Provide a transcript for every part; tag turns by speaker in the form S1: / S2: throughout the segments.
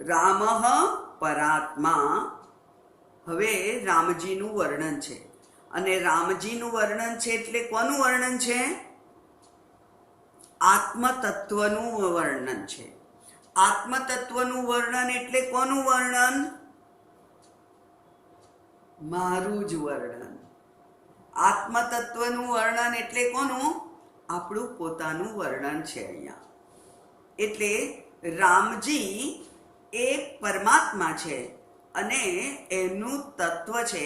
S1: રામઃ પરાત્મા. હવે રામજીનું વર્ણન છે, અને રામજીનું વર્ણન છે એટલે કોનું વર્ણન છે? આત્મતત્વનું વર્ણન છે. આત્મતત્વનું વર્ણન એટલે કોનું વર્ણન? મારું જ વર્ણન. આત્મતત્વનું વર્ણન એટલે કોનું? આપણું પોતાનું વર્ણન છે અહીંયા. એટલે રામજી એ પરમાત્મા છે અને એનું તત્વ છે,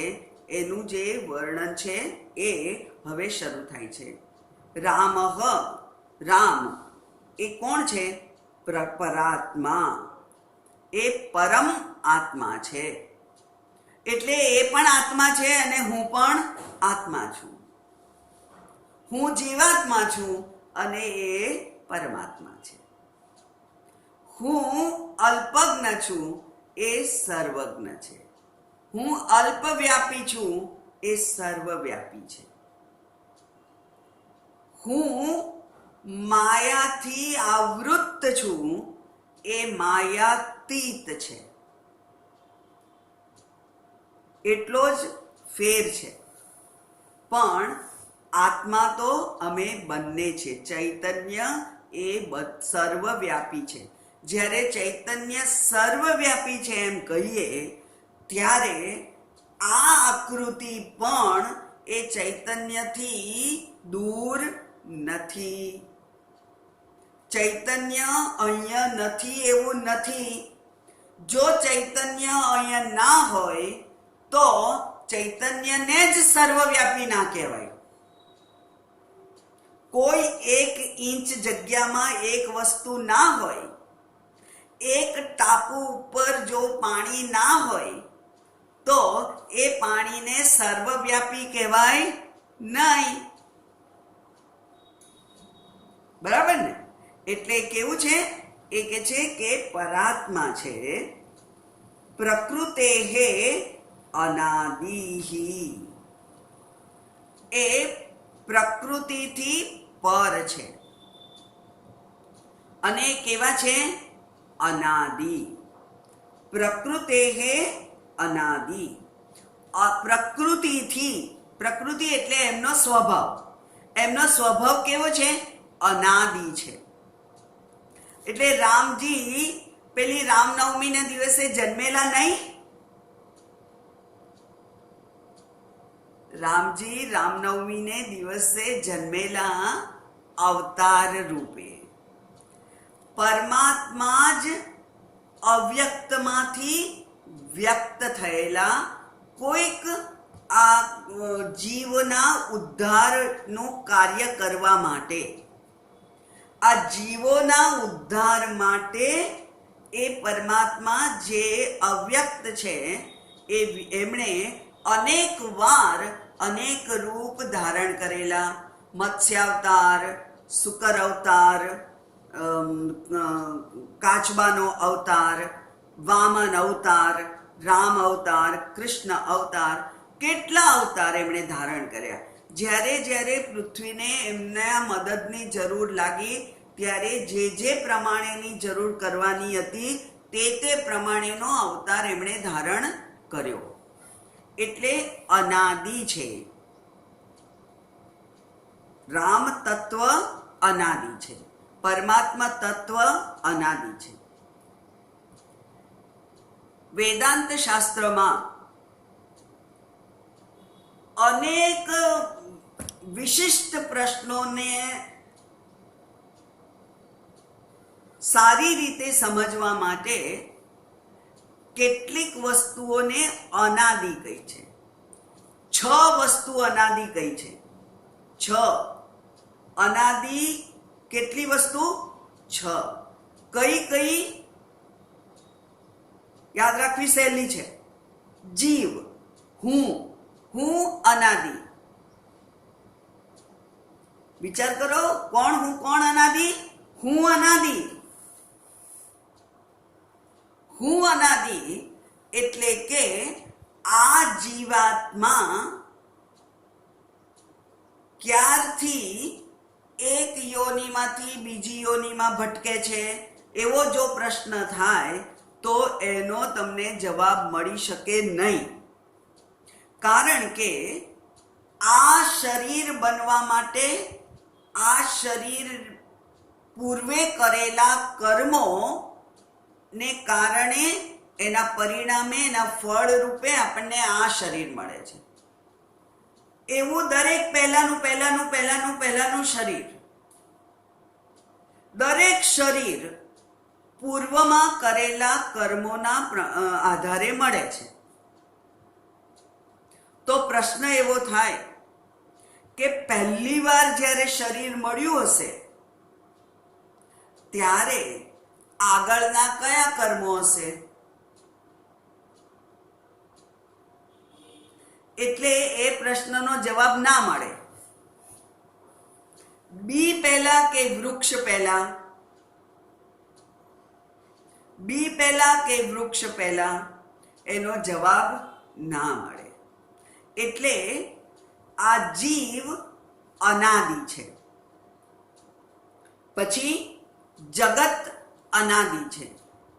S1: એનું જે વર્ણન છે એ હવે શરૂ થાય છે. રામઃ, રામ એ કોણ છે? પરાત્મા, એ પરમ આત્મા છે. એટલે એ પણ આત્મા છે અને હું પણ આત્મા છું. હું જીવાત્મા છું અને એ પરમાત્મા છે. હું અલ્પજ્ઞ છું, એ સર્વજ્ઞ છે. હું અલ્પવ્યાપી છું, એ સર્વવ્યાપી છે. હું માયાથી આવૃત્ત છું, એ માયાતીત છે. એટલો જ ફેર છે. પણ આત્મા તો અમે બંને છે. ચૈતન્ય એ સર્વવ્યાપી છે. જ્યારે ચૈતન્ય સર્વવ્યાપી છે એમ કહીએ ત્યારે આ આકૃતિ પણ એ ચૈતન્યથી દૂર નથી. ચૈતન્ય અહીંયા નથી એવું નથી. જો ચૈતન્ય અહીંયા ના હોય તો ચૈતન્યને જ સર્વવ્યાપી ના કહેવાય. કોઈ 1 ઇંચ જગ્યામાં એક વસ્તુ ના હોય, એક ટાપુ ઉપર જો પાણી ના હોય તો એ પાણીને સર્વવ્યાપી કહેવાય નહીં. બરાબર ને? એટલે કેવું છે? એ કે છે કે પરાત્મા છે. પ્રકૃતેહે અનાદિહિ, એ પ્રકૃતિથી પર છે. અને કેવા છે? અનાદિ. પ્રકૃતેહે અનાદિ. પ્રકૃતિથી, પ્રકૃતિ એટલે એમનો સ્વભાવ. એમનો સ્વભાવ કેવો છે? અનાદિ છે. એટલે રામજી પેલી રામનવમીના દિવસે જન્મેલા નહીં? રામજી રામનવમીને દિવસે જન્મેલા અવતાર રૂપે. પરમાત્મા જ અવ્યક્તમાંથી વ્યક્ત થયેલા કોઈક આ જીવના ઉદ્ધારનું કાર્ય કરવા માટે, આ જીવોના ઉદ્ધાર માટે એ પરમાત્મા જે અવ્યક્ત છે એમણે અનેક વાર અનેક રૂપ ધારણ કરેલા. મત્સ્યાવતાર, શુકર અવતાર, કાચબાનો અવતાર, વામન અવતાર, રામ અવતાર, કૃષ્ણ અવતાર, કેટલા અવતાર એમણે ધારણ કર્યા. જ્યારે જ્યારે પૃથ્વીને એમના મદદની જરૂર લાગી ત્યારે જે પ્રમાણેની જરૂર કરવાની હતી તે પ્રમાણેનો અવતાર એમણે ધારણ કર્યો. એટલે અનાદિ છે. રામ તત્વ અનાદિ છે. પરમાત્મા તત્વ અનાદિ છે. વેદાંત શાસ્ત્રમાં અનેક વિશિષ્ટ પ્રશ્નોને સારી રીતે સમજવા માટે કેટલીક વસ્તુઓને અનાદિ કહી છે. 6 વસ્તુ અનાદિ કહી છે. 6 અનાદિ. કેટલી વસ્તુ? 6. કઈ કઈ? યાદ રાખવી સહેલી છે. જીવ, હું અનાદિ. વિચાર કરો, કોણ હું, કોણ અનાદિ? હું અનાદિ. હું અનાદિ એટલે કે આ જીવાત્મા ક્યારથી એક યોનિમાંથી બીજી યોનિમાં ભટકે છે એવો જો પ્રશ્ન થાય તો એનો તમને જવાબ મળી શકે નહીં. કારણ કે આ શરીર બનવા માટે આ શરીર પૂર્વે કરેલા કર્મો ને કારણે એના પરિણામે એના ફળ રૂપે આપણને આ શરીર મળે છે. એવું દરેક પહેલાનું શરીર, દરેક શરીર પૂર્વમાં કરેલા કર્મોના આધારે મળે છે. તો પ્રશ્ન એવો થાય કે પહેલી વાર જ્યારે શરીર મળ્યું હશે ત્યારે આગળના કયા કર્મો હશે? એટલે એ પ્રશ્નનો જવાબ ના મળે. બી પહેલા કે વૃક્ષ પહેલા? બી પહેલા કે વૃક્ષ પહેલા? એનો જવાબ ના મળે. એટલે આ જીવ અનાદિ છે. પછી જગત અનાદિ છે.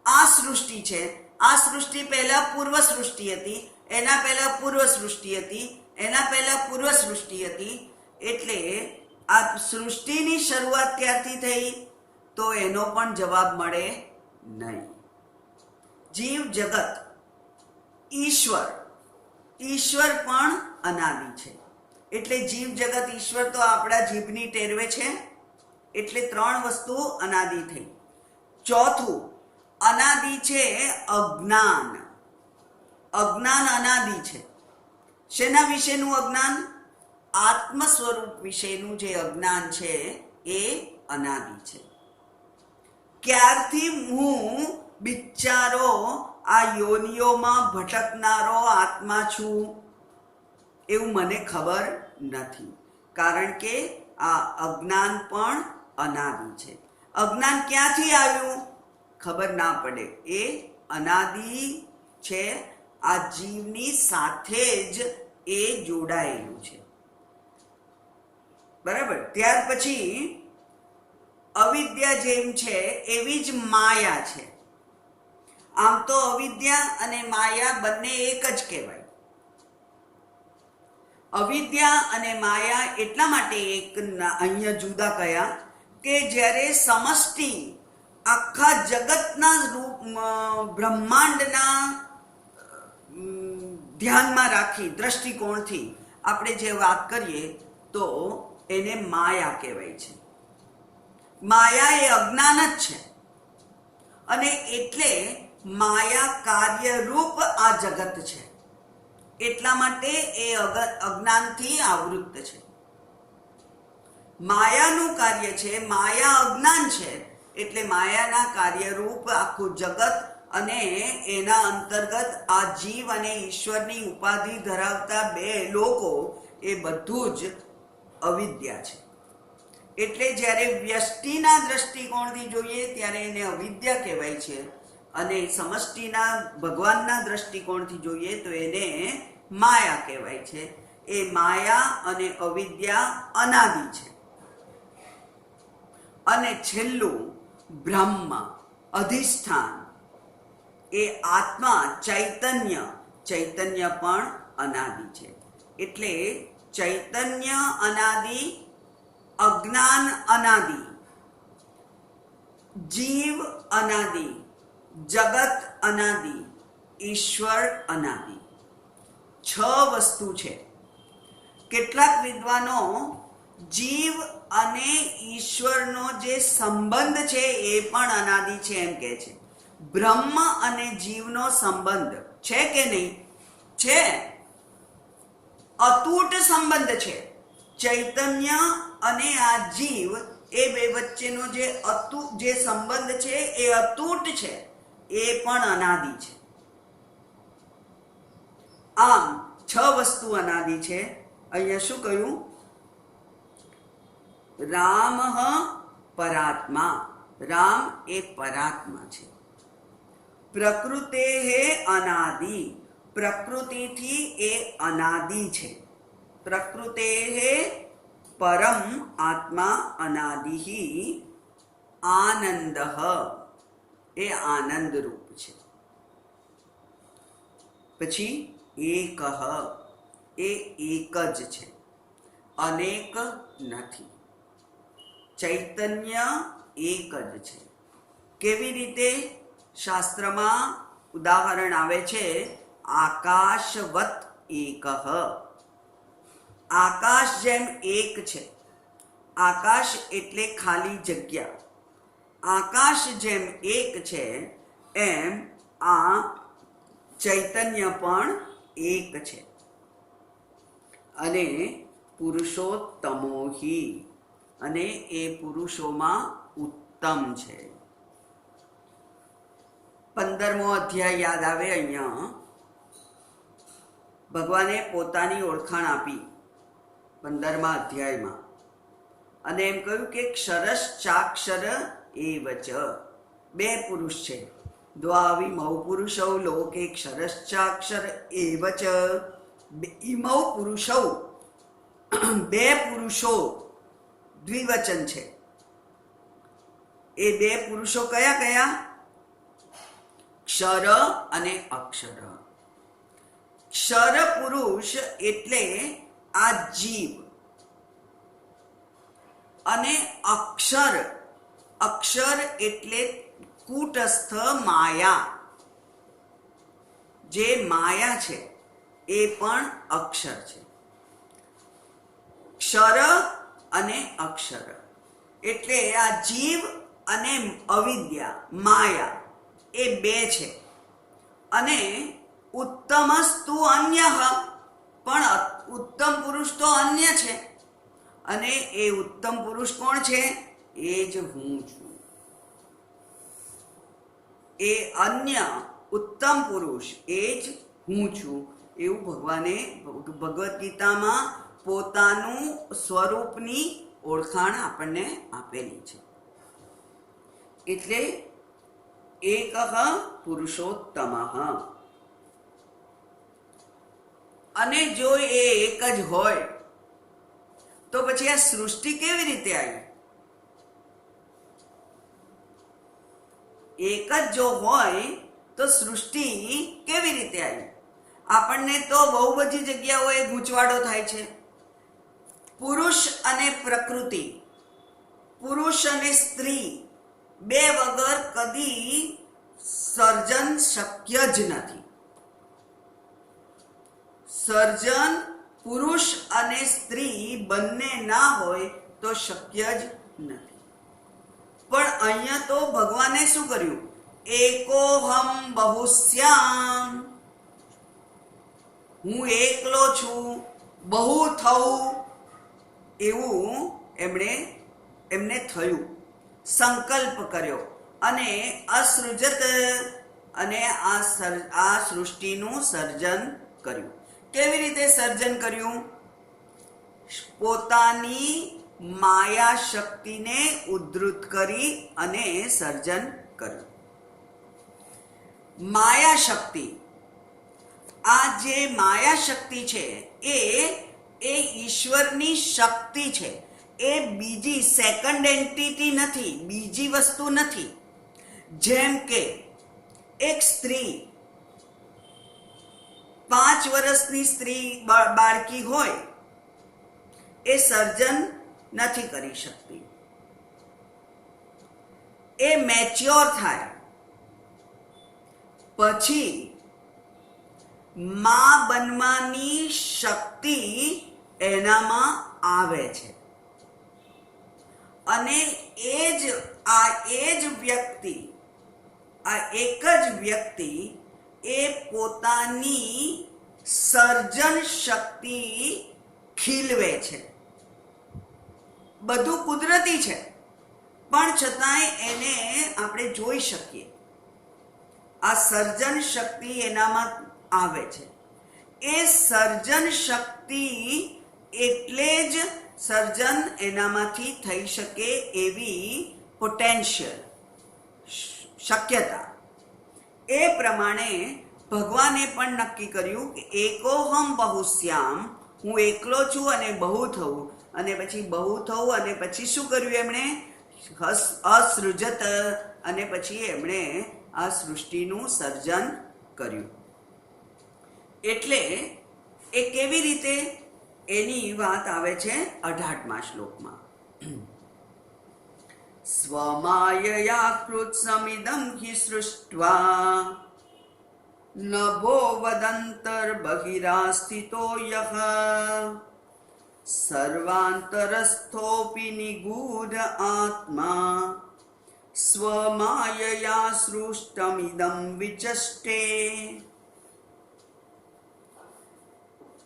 S1: આ સૃષ્ટિ છે. આ સૃષ્ટિ પહેલા પૂર્વ સૃષ્ટિ હતી, એના પહેલા પૂર્વ સૃષ્ટિ હતી, એના પહેલા પૂર્વ સૃષ્ટિ હતી. એટલે આ સૃષ્ટિની શરૂઆત ક્યારથી થઈ? તો એનો પણ જવાબ મળે નહીં. જીવ, જગત, ઈશ્વર પણ અનાદિ છે. એટલે જીવ, જગત, ઈશ્વર તો આપણા જીભની ટેરવે છે. એટલે 3 વસ્તુ અનાદિ થઈ. ચોથું અનાદિ છે અજ્ઞાન. અજ્ઞાન અનાદિ છે. શેના વિશેનું અજ્ઞાન? આત્મ સ્વરૂપ વિશેનું જે અજ્ઞાન છે એ અનાદિ છે. ક્યારથી હું બિચારો આ યોનિઓમાં ભટકનારો આત્મા છું એવું મને ખબર નથી. કારણ કે આ અજ્ઞાન પણ અનાદિ છે. અજ્ઞાન ક્યાંથી આવ્યું ખબર ના પડે. એ અનાદિ છે. આ જીવની સાથે જ એ જોડાયેલું છે. બરાબર. ત્યાર પછી અવિદ્યા જેમ છે એવી જ માયા છે. આમ તો અવિદ્યા અને માયા બંને એક જ કહેવાય. અવિદ્યા અને માયા એટલા માટે એક અહીંયા જુદા કયા કે જ્યારે સમષ્ટિ આખા જગતના રૂપ બ્રહ્માંડના ધ્યાનમાં રાખી દ્રષ્ટિકોણથી આપણે જે વાત કરીએ તો એને માયા કહેવાય છે. માયા એ અજ્ઞાન જ છે. અને એટલે માયા કાર્યરૂપ આ જગત છે. એટલા માટે એ અજ્ઞાનથી આવૃત્ત છે. માયાનું કાર્ય છે, માયા અજ્ઞાન છે. એટલે માયાના કાર્યરૂપ આખું જગત અને એના અંતર્ગત આ જીવ અને ઈશ્વરની ઉપાધિ ધરાવતા 2 લોકો એ બધું જ અવિદ્યા છે. એટલે જ્યારે વ્યષ્ટિના દ્રષ્ટિકોણથી જોઈએ ત્યારે એને અવિદ્યા કહેવાય છે. અને સમષ્ટિના ભગવાનના દ્રષ્ટિકોણથી જોઈએ તો એને માયા કહેવાય છે. એ માયા અને અવિદ્યા અનાદિ છે. અને છેલ્લું બ્રહ્મ, અધિષ્ઠાન, એ આત્મા, ચૈતન્ય પણ અનાદિ છે. એટલે ચૈતન્ય અનાદિ, અજ્ઞાન અનાદિ, જીવ અનાદિ, જગત અનાદિ, ઈશ્વર અનાદિ. 6 વસ્તુ છે. કેટલાક વિદ્વાનો જીવ અને ઈશ્વરનો જે સંબંધ છે એ પણ અનાદિ છે એમ કહે છે. બ્રહ્મ અને જીવનો સંબંધ છે કે નહીં? છે. અતૂટ સંબંધ છે. ચૈતન્ય અને આ જીવ એ 2 વચ્ચેનો જે સંબંધ છે એ અતૂટ છે. એ પણ અનાદિ છે. આમ 6 વસ્તુ અનાદિ છે. અહીંયા શું કહ્યું? રામ પરાત્મા. રામ એ પરાત્મા છે. પ્રકૃતે અનાદિ. પ્રકૃતિથી એ અનાદિ છે. પ્રકૃતે પરમ આત્મા અનાદિ. આનંદ એ આનંદ રૂપ છે. પછી એકઃ, એ એક જ છે, અનેક નથી. ચૈતન્ય એક જ છે. કેવી રીતે? શાસ્ત્રમાં ઉદાહરણ આવે છે, આકાશવત એકઃ. આકાશ જેમ એક છે, આકાશ એટલે ખાલી જગ્યા, આકાશ જેમ એક છે એમ આ ચૈતન્ય પણ એક છે. અને પુરુષોત્તમોહિ, અને એ પુરુષોમાં ઉત્તમ છે. 15મો અધ્યાય યાદ આવે. અહીંયા ભગવાને પોતાની ઓળખાણ આપી 15મા અધ્યાયમાં, અને એમ કહ્યું કે ક્ષરશ્ચાક્ષર એવ ચ. બે પુરુષ છે, દ્વાવિમૌ પુરુષૌ લોકે ક્ષરશ્ચાક્ષર એવ ચ. ઇમૌ પુરુષૌ, બે પુરુષો, દ્વિવચન છે. એ બે પુરુષો કયા કયા? ક્ષર અને અક્ષર. ક્ષર પુરુષ એટલે આ જીવ, અને અક્ષર, અક્ષર એટલે કૂટસ્થ માયા. જે માયા છે એ પણ અક્ષર છે. ક્ષર અને અક્ષર એટલે આ જીવ અને અવિદ્યા, માયા, એ બે છે. અને ઉત્તમસ્તુ અન્ય, પણ ઉત્તમ પુરુષ તો અન્ય છે. અને એ ઉત્તમ પુરુષ કોણ છે? એ જ હું છું. એ અન્ય ઉત્તમ પુરુષ એ જ હું છું, એવું ભગવાને ભગવદ્ ગીતામાં પોતાનું સ્વરૂપની ઓળખાણ આપણને આપેલી છે. એટલે એકઃ પુરુષોત્તમઃ. અને જો એ એક જ હોય તો પછી આ સૃષ્ટિ કેવી રીતે આવી? એક જ જો હોય તો સૃષ્ટિ કેવી રીતે આવી? આપણને તો બહુ બધી જગ્યાઓએ ગૂંચવાડો થાય છે. પુરુષ અને પ્રકૃતિ, પુરુષ અને સ્ત્રી, બે વગર કદી સર્જન શક્ય જ નથી. સર્જન પુરુષ અને સ્ત્રી બંને ના હોય તો શક્ય જ નથી. પણ અહીંયા તો ભગવાને શું કર્યું? એકોહમ બહુશ્યામ, હું એકલો છું, બહુ થવું, એવું એમને થયું, સંકલ્પ કર્યો. અને અસૃજત, અને આ સૃષ્ટિનું સર્જન કર્યું. કેવી રીતે સર્જન કર્યું? પોતાની માયા શક્તિને ઉદ્ધૃત કરી અને સર્જન કર્યું. માયા શક્તિ, આ જે માયા શક્તિ છે એ ઈશ્વરની શક્તિ છે. એ બીજી સેકન્ડ એન્ટિટી નથી, બીજી વસ્તુ નથી. જેમ કે એક સ્ત્રી, 5 વર્ષની સ્ત્રી બાળકી હોય, એ સર્જન નથી કરી શકતી. એ મેચ્યોર થાય પછી માં બનવાની શક્તિ એનામાં આવે છે. અને એ જ વ્યક્તિ, આ એક જ વ્યક્તિ એ પોતાની સર્જન શક્તિ ખીલવે છે. બધું કુદરતી છે, પણ છતાંય એને આપણે જોઈ શકીએ. આ સર્જન શક્તિ એનામાં આવે છે. એ સર્જન શક્તિ એટલે જ સર્જન એનામાંથી થઈ શકે એવી પોટેન્શિયલ, શક્યતા. એ પ્રમાણે ભગવાને પણ નક્કી કર્યું કે એકોહમ બહુશ્યામ, હું એકલો છું અને બહુ થવું. અને પછી બહુ થવું, અને પછી શું કર્યું એમણે? અસૃજત, અને પછી એમણે આ સૃષ્ટિનું સર્જન કર્યું. એટલે એ કેવી રીતે, એની વાત આવે છે 18મા શ્લોકમાં. સ્વમાયયા કૃત્સમિદં હિ સૃષ્ટ્વા નભો વદંતર બહિરાસ્થિતો યઃ સર્વાંતરસ્થોપિ નિગૂઢ આત્મા સ્વમાયયા સૃષ્ટમિદં વિચષ્ટે.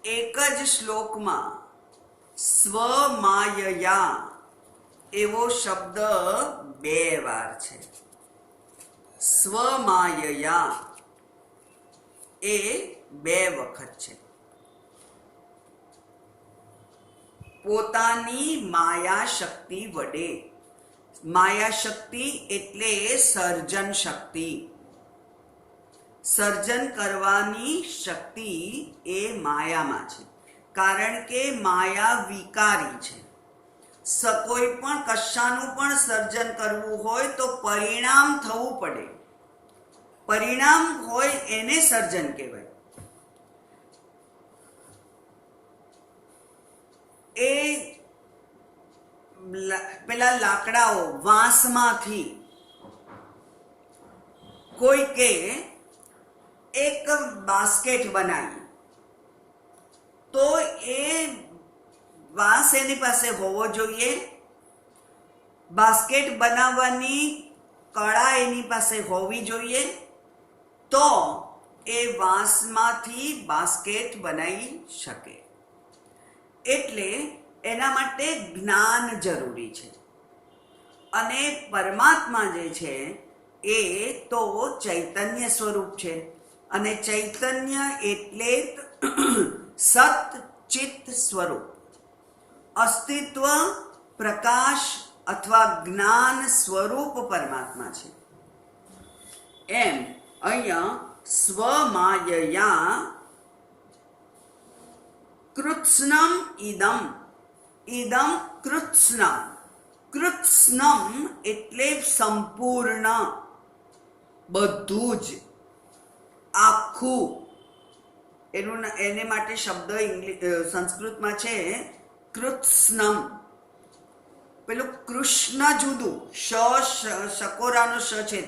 S1: એક જ શ્લોકમાં સ્વમાયયા એવો શબ્દ 2 વાર છે. સ્વમાયયા એ 2 વખત છે. પોતાની માયા શક્તિ વડે. માયા શક્તિ એટલે સર્જન શક્તિ. સર્જન કરવાની શક્તિ એ માયામાં છે, કારણ કે માયા વિકારી છે. કોઈ પણ કશાનું પણ સર્જન કરવું હોય તો પરિણામ થવું પડે. પરિણામ હોય એને સર્જન કહેવાય. એ પેલા લાકડાઓ વાંસમાંથી કોઈ કે એક બાસ્કેટ બનાવી, તો એ વાંસ એની પાસે હોવો જોઈએ, બાસ્કેટ બનાવવાની કળા એની પાસે હોવી જોઈએ, તો એ વાંસમાંથી બાસ્કેટ બનાવી શકે. એટલે એના માટે જ્ઞાન જરૂરી છે. અને પરમાત્મા જે છે એ તો ચૈતન્ય સ્વરૂપ છે. અને ચૈતન્ય એટલે સત ચિત્ત સ્વરૂપ, અસ્તિત્વ, પ્રકાશ અથવા જ્ઞાન સ્વરૂપ પરમાત્મા છે. એમ અહીંયા સ્વમાયયા કૃત્સ્નમ ઇદમ. ઇદમ કૃત્સ્નમ. કૃત્સ્નમ એટલે સંપૂર્ણ, બધું જ, આખું. એને માટે શબ્દ સંસ્કૃતમાં છે કૃત્સ્નમ. પેલું કૃષ્ણ જુદું, શકોરાનો શ છે,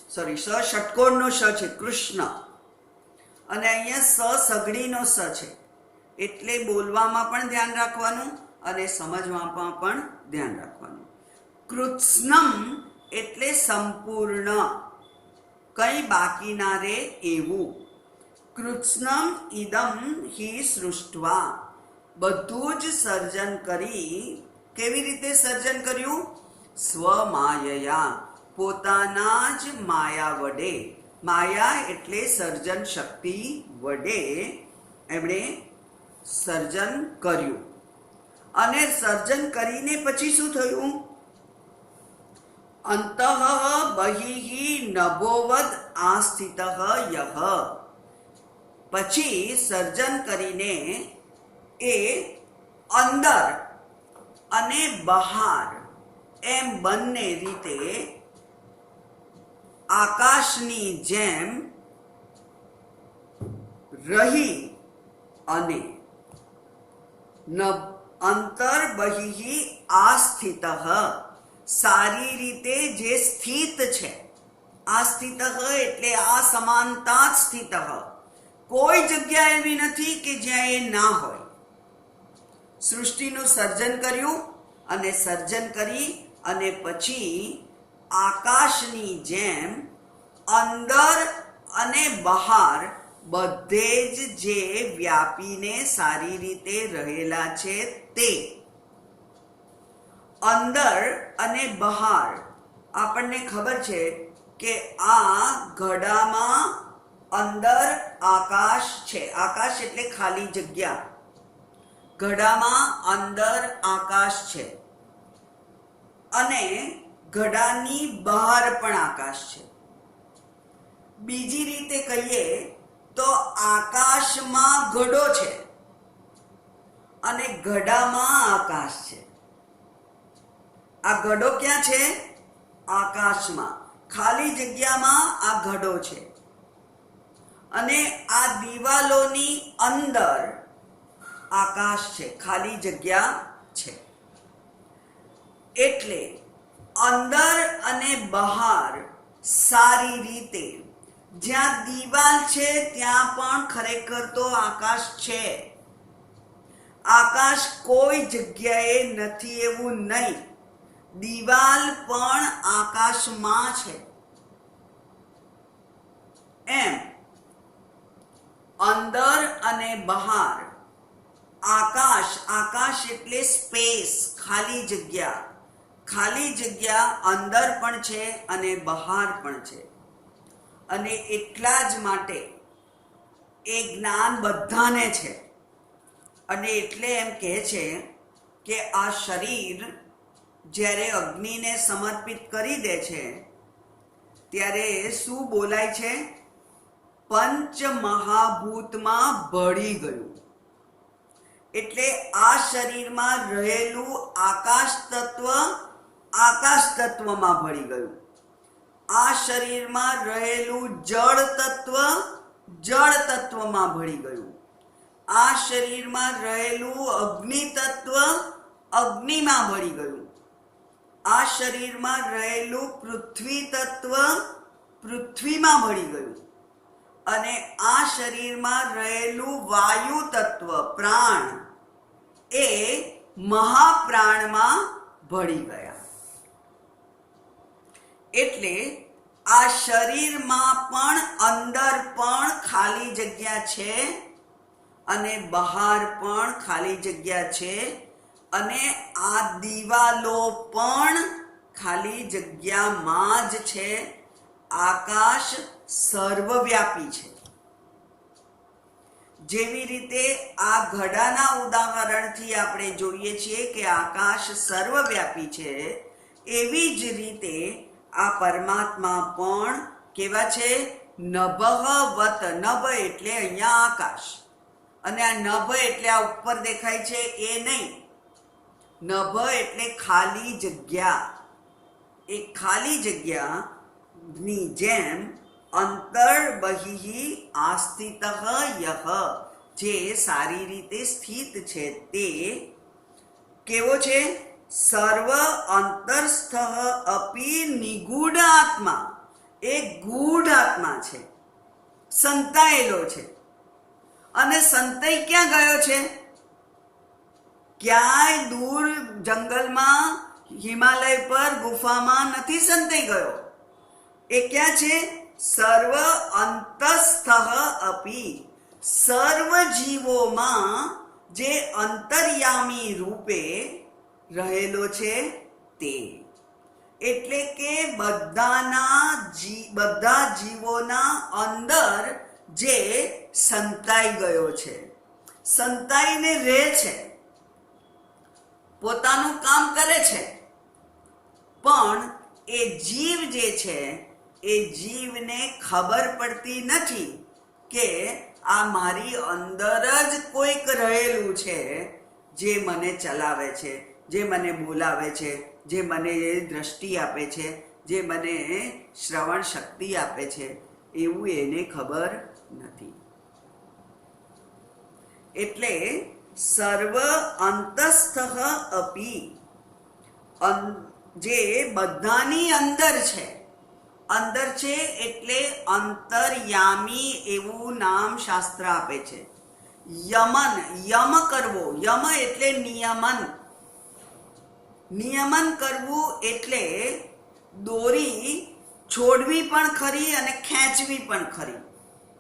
S1: સોરી ષટકોણનો શ છે કૃષ્ણ, અને અહીંયા સગડીનો સ છે. એટલે બોલવામાં પણ ધ્યાન રાખવાનું અને સમજવામાં પણ ધ્યાન રાખવાનું. કૃત્સ્નમ એટલે સંપૂર્ણ, કંઈ બાકી ના રહે એવું. કૃત્સ્નમ ઇદમ હિ સૃષ્ટવા. બધું જ સર્જન કરી. કેવી રીતે સર્જન કર્યું? સ્વમાયયા, પોતાના જ માયા વડે. માયા એટલે સર્જન શક્તિ વડે એમણે સર્જન કર્યું. અને સર્જન કરીને પછી શું થયું? અંતઃ બહિઃ નભોવદ આસ્થિતઃ યઃ. પછી સર્જન કરીને એ અંદર અને બહાર એમ બંને રીતે આકાશની જેમ રહી અને અંતર બહિઃ આસ્થિતઃ, સારી રીતે જે સ્થિત છે. આસ્થિતઃ એટલે આ સમાનતા સ્થિતઃ. કોઈ જગ્યા એવી નથી કે જ્યાં એ ના હોય. સૃષ્ટિનું સર્જન કર્યું અને સર્જન કરી અને પછી આકાશની જેમ અંદર અને બહાર બધે જ જે વ્યાપીને સારી રીતે રહેલા છે તે. અંદર અને બહાર આપણને ખબર છે કે આ ઘડામાં અંદર આકાશ છે. આકાશ એટલે ખાલી જગ્યા. ઘડામાં અંદર આકાશ છે અને ઘડાની બહાર પણ આકાશ છે. બીજી રીતે કહીએ તો આકાશમાં ઘડો છે અને ઘડામાં આકાશ છે. આ ઘડો ક્યાં છે? આકાશમાં. ખાલી જગ્યામાં આ ઘડો છે. અને આ દિવાલોની અંદર આકાશ છે, ખાલી જગ્યા છે. એટલે અંદર અને બહાર સારી રીતે, જ્યાં દિવાલ છે ત્યાં પણ ખરેખર તો આકાશ છે. આકાશ કોઈ જગ્યાએ નથી એવું નહીં, દિવાલ પણ આકાશમાં છે. એમ અંદર અને બહાર આકાશ, આકાશ એટલે સ્પેસ, ખાલી જગ્યા. ખાલી જગ્યા અંદર પણ છે અને બહાર પણ છે. અને એટલા જ માટે એ જ્ઞાન બધાને છે. અને એટલે એમ કહે છે કે આ શરીર જ્યારે અગ્નિને સમર્પિત કરી દે છે ત્યારે શું બોલાય છે? પંચ મહાભૂતમાં ભળી ગયું. એટલે આ શરીરમાં રહેલું આકાશ તત્વમાં ભળી ગયું. આ શરીરમાં રહેલું જળ તત્વમાં ભળી ગયું. આ શરીરમાં રહેલું અગ્નિ તત્વ અગ્નિમાં ભળી ગયું. આ શરીરમાં રહેલું પૃથ્વી તત્વ પૃથ્વીમાં ભળી ગયું. અને આ શરીરમાં રહેલું વાયુ તત્વ પ્રાણ એ મહાપ્રાણમાં ભળી ગયા. એટલે આ શરીરમાં પણ અંદર પણ ખાલી જગ્યા છે અને બહાર પણ ખાલી જગ્યા છે. અને આ દિવાલો પણ ખાલી જગ્યામાં જ છે. આકાશ સર્વવ્યાપી છે. જેવી રીતે આ ઘડાના ઉદાહરણથી આપણે જોઈએ છીએ કે આકાશ સર્વવ્યાપી છે, એવી જ રીતે આ પરમાત્મા પણ કેવા છે? નભઃવત. નભ એટલે અહીંયા આકાશ, અને આ નભ એટલે આ ઉપર દેખાય છે એ નહીં. નભ એટલે ખાલી જગ્યા. એ ખાલી જગ્યાની જેમ અંતર બહિઃ આસ્થિતઃ યઃ, જે સારી રીતે સ્થિત છે તે કેવો છે? સર્વ અંતરસ્થ અપી નિગૂઢ આત્મા. એ ગૂઢ આત્મા છે, સંતાયેલો છે. અને સંતાઈ ક્યાં ગયો છે? ક્યાંય દૂર જંગલમાં, હિમાલય પર, ગુફામાં નથી સંતાઈ ગયો. એ ક્યાં છે? સર્વ અંતસ્થ અપી. સર્વ જીવોમાં જે અંતર્યામી રૂપે રહેલો છે તે. એટલે કે બધા જીવોના અંદર જે સંતાઈ ગયો છે, સંતાઈને રહે છે, પોતાનું કામ કરે છે. પણ એ જીવ જે છે એ જીવને ખબર પડતી નથી કે આ મારી અંદર જ કોઈક રહેલું છે જે મને ચલાવે છે, જે મને બોલાવે છે, જે મને દ્રષ્ટિ આપે છે, જે મને શ્રવણ શક્તિ આપે છે. એવું એને ખબર નથી. એટલે સર્વ અંતસ્થ અપી, જે બધાની અંદર છે. અંદર છે એટલે અંતર્યામી એવું નામ શાસ્ત્ર આપે છે. યમન, યમ કરવો. યમ એટલે નિયમન. નિયમન કરવું એટલે દોરી છોડવી પણ ખરી અને ખેંચવી પણ ખરી.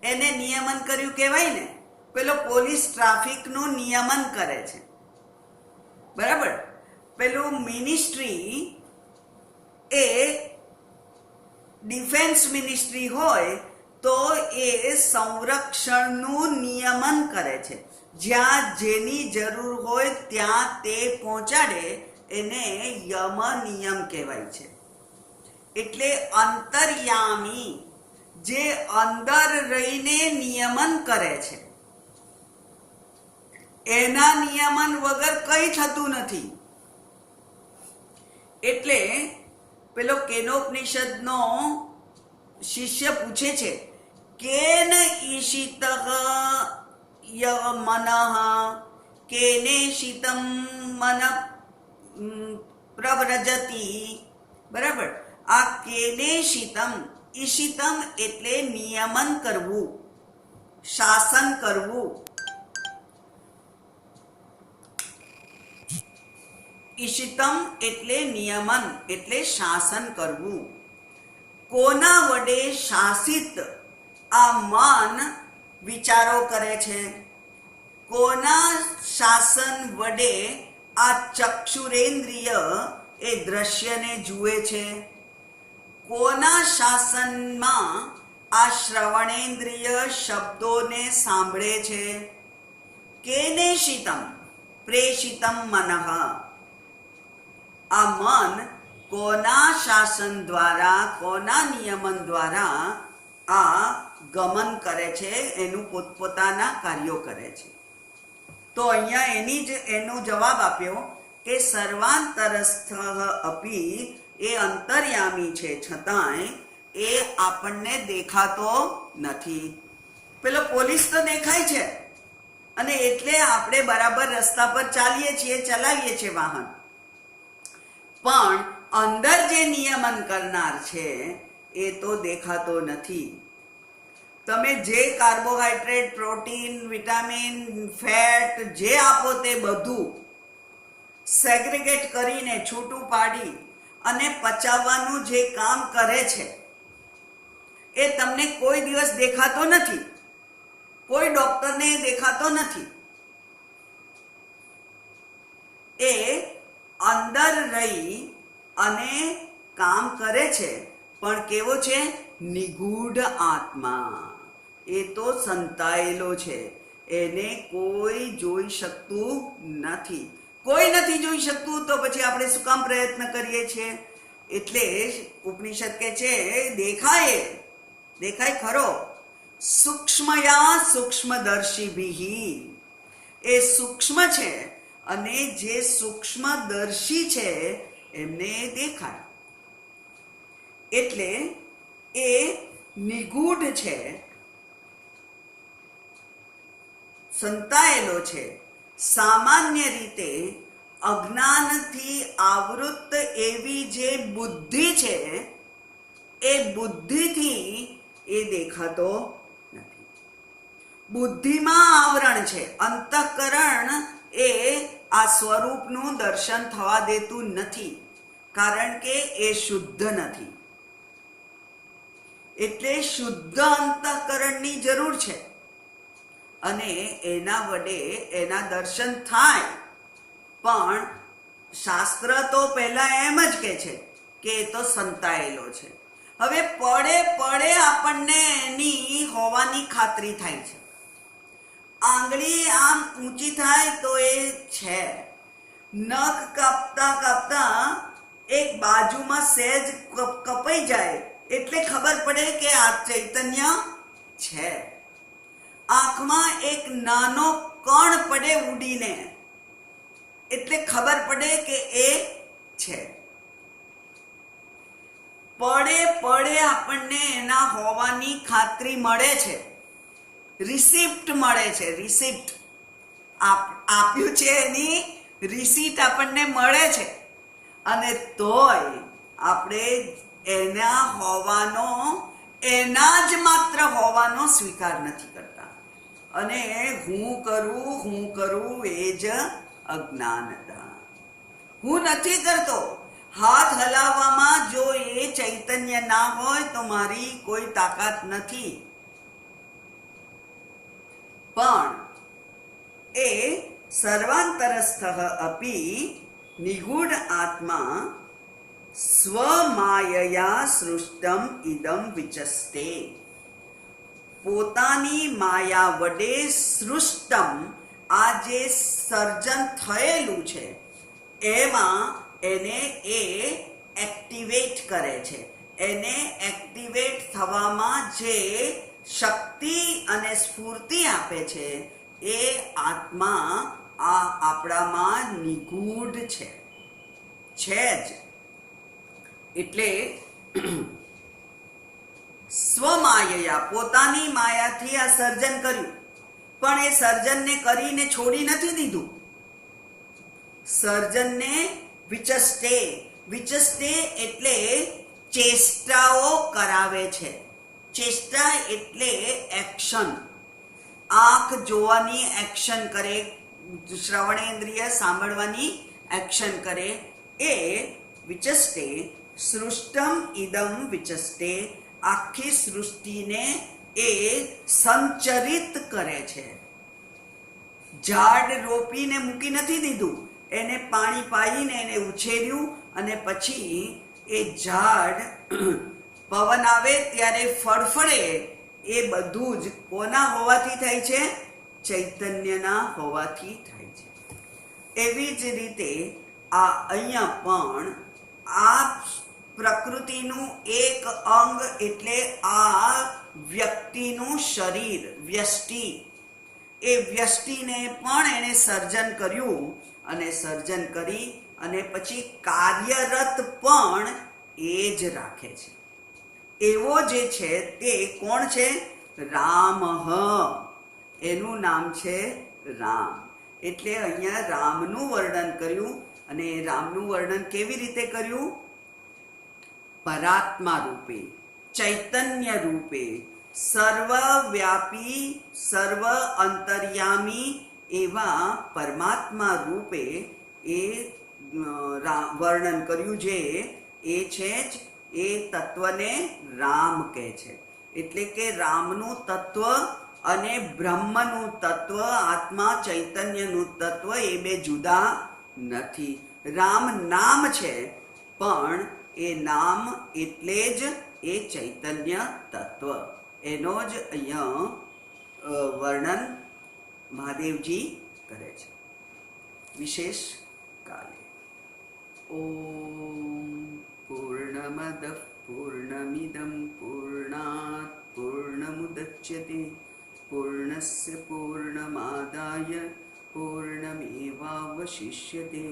S1: એને નિયમન કર્યું કહેવાય ને. પેલો પોલીસ ટ્રાફિકનું નિયમન કરે છે, બરાબર. પેલું મિનિસ્ટ્રી એ ડિફેન્સ મિનિસ્ટ્રી હોય તો એ સંરક્ષણનું નિયમન કરે છે. જ્યાં જેની જરૂર હોય ત્યાં તે પહોંચાડે, એને યમ નિયમ કહેવાય છે. એટલે અંતર્યામી, જે અંદર રહીને નિયમન કરે છે, એના નિયમન વગર કંઈ થતું નથી. એટલે પેલો કેનોપનિષદનો શિષ્ય પૂછે છે કેન ઈશિતઃ યહ મનઃ કેનેશિતં મન પ્રવ્રજતિ. બરાબર. આ કેનેશિતમ, ઈશિતમ એટલે નિયમન કરવું, શાસન કરવું. ઈશિતમ એટલે નિયમન એટલે શાસન કરવું. કોના વડે શાસિત આ મન વિચારો કરે છે? કોના શાસન વડે આ ચક્ષુરેન્દ્રિય એ દ્રશ્યને જુએ છે? કોના શાસનમાં આ શ્રવણેન્દ્રિય શબ્દોને સાંભળે છે? કેનેશિતમ પ્રેષિતમ મનઃ. આ મન કોના શાસન દ્વારા, કોના નિયમન દ્વારા આ ગમન કરે છે, એનું પોતપોતાના કાર્યો કરે છે. તો અહીંયા એનો જવાબ આપ્યો કે સર્વાંતરસ્થ અપી, એ અંતર્યામી છે છતાંય એ આપણને દેખાતો નથી. પેલો પોલીસ તો દેખાય છે અને એટલે આપણે બરાબર રસ્તા પર ચાલીએ છીએ, ચલાવીએ છીએ વાહન, પણ અંદર જે નિયમન કરનાર છે એ તો દેખાતો નથી. તમે જે કાર્બોહાઈડ્રેટ, પ્રોટીન, વિટામિન, ફેટ જે આપો તે બધું સેગ્રીગેટ કરીને છૂટું પાડી અને પચાવવાનું જે કામ કરે છે એ તમને કોઈ દિવસ દેખાતો નથી, કોઈ ડોક્ટરને દેખાતો નથી. એ અંદર રહી અને કામ કરે છે, પણ કેવો છે? નિગૂઢ આત્મા. એ તો સંતાયેલો છે, એને કોઈ જોઈ શકતું નથી. કોઈ નથી જોઈ શકતું તો પછી આપણે શું કામ પ્રયત્ન કરીએ છીએ? એટલે ઉપનિષદ કે છે દેખાય, દેખાય ખરો. સૂક્ષ્મયા સૂક્ષ્મદર્શીભિ, એ સૂક્ષ્મ છે અને જે સૂક્ષ્મદર્શી છે એમને દેખાય. એટલે એ નિગૂઢ છે, સંતાયેલો છે. સામાન્ય રીતે અજ્ઞાનથી આવૃત એવી જે બુદ્ધિ છે એ બુદ્ધિથી એ દેખાતો નથી. બુદ્ધિમાં આવરણ છે. અંતઃકરણ એ આ સ્વરૂપનું દર્શન થવા દેતું નથી, કારણ કે એ શુદ્ધ નથી. એટલે શુદ્ધ અંતઃકરણની જરૂર છે અને એના વડે એના દર્શન થાય. પણ શાસ્ત્ર તો પહેલા એમ જ કહે છે કે એ તો સંતાયેલો છે. હવે પડે પડે આપણને એની હોવાની ખાતરી થાય છે. આંગળી આમ ઊંચી થાય તો એ છે. નખ કાપતા કાપતા એક બાજુમાં સહેજ કપાઈ જાય એટલે ખબર પડે કે આ ચૈતન્ય છે. આંખમાં એક નાનો કણ પડે ઉડીને એટલે ખબર પડે કે એ છે. પડે પડે આપણને એના હોવાની ખાતરી મળે છે, રિસિપ્ટ મળે છે. રિસિપ્ટ આપ્યું છે એની રિસીટ આપણને મળે છે, અને તોય આપણે એના હોવાનો, એના જ માત્ર હોવાનો સ્વીકાર નથી કરતા. અને હું કરું એ જ અજ્ઞાનતા. હું નથી કરતો. હાથ હલાવવામાં જો એ ચૈતન્ય ના હોય તો મારી કોઈ તાકાત નથી. પણ એ સર્વાંતરસ્થ અપી નિગૂઢ આત્મા સ્વમાયયા સૃષ્ટમ ઇદમ વિચસ્તે. પોતાની માયા વડે સૃષ્ટમ, આ જે સર્જન થયેલું છે એમાં એને એ એક્ટિવેટ કરે છે. એને એક્ટિવેટ થવામાં જે શક્તિ અને સ્ફૂર્તિ આપે છે એ આત્મા આ આપણામાં નિગૂઢ છે જ. એટલે સ્વમાયયા, પોતાની માયાથી આ સર્જન કર્યું, પણ એ સર્જનને કરીને છોડી નથી દીધું. સર્જનને વિચસ્ટે, વિચસ્ટે એટલે ચેષ્ટાઓ કરાવે છે. ચેષ્ટા એટલે એક્શન. આંખ જોવાની એક્શન કરે, શ્રવણેન્દ્રિય સાંભળવાની એક્શન કરે, એ વિચસ્ટે. સૃષ્ટમ ઇદમ વિચસ્ટે, આખી સૃષ્ટિને એ સંચરિત કરે છે. ઝાડ રોપીને મૂકી નથી દીધું, એને પાણી પાઈને એને ઉછેર્યું, અને પછી એ ઝાડ પવન આવે ત્યારે ફળફળે. એ બધું જ કોના હોવાથી થાય છે? ચૈતન્યના હોવાથી થાય છે. એવી જ રીતે આ અહીંયા પણ આ પ્રકૃતિનું એક અંગ એટલે આ વ્યક્તિનું શરીર, વ્યષ્ટિ. એ વ્યષ્ટિને પણ એણે સર્જન કર્યું, અને સર્જન કરી અને પછી કાર્યરત પણ એ જ રાખે છે. એવો જે છે તે કોણ છે? રામ. એનું નામ છે રામ. એટલે અહીંયા રામનું વર્ણન કર્યું. અને રામનું વર્ણન કેવી રીતે કર્યું? પરાત્મા રૂપે, ચૈતન્ય રૂપે, સર્વવ્યાપી, સર્વ અંતર્યામી એવા પરમાત્મા રૂપે એ વર્ણન કર્યું. જે એ છે જ એ તત્વને રામ કહે છે. એટલે કે રામનું તત્વ અને બ્રહ્મનું તત્વ, આત્મા ચૈતન્યનું તત્વ એ બે જુદા નથી. રામ નામ છે, પણ એ નામ એટલે જ એ ચૈતન્ય તત્વ. એનો જ અહીંયા વર્ણન મહાદેવજી કરે છે વિશેષ કાલે. ઓમ પૂર્ણમદ પૂર્ણમિદમ પૂર્ણાત પૂર્ણમુદચ્યતે પૂર્ણસ્ય પૂર્ણમાદાય પૂર્ણમેવાવશિષ્યતે.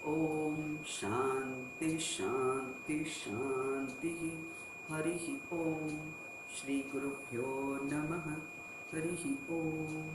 S1: ઓમ શાંતિ શાંતિ શાંતિ. હરિ ઓમ. શ્રી ગુરુભ્યો નમઃ. હરિ ઓમ.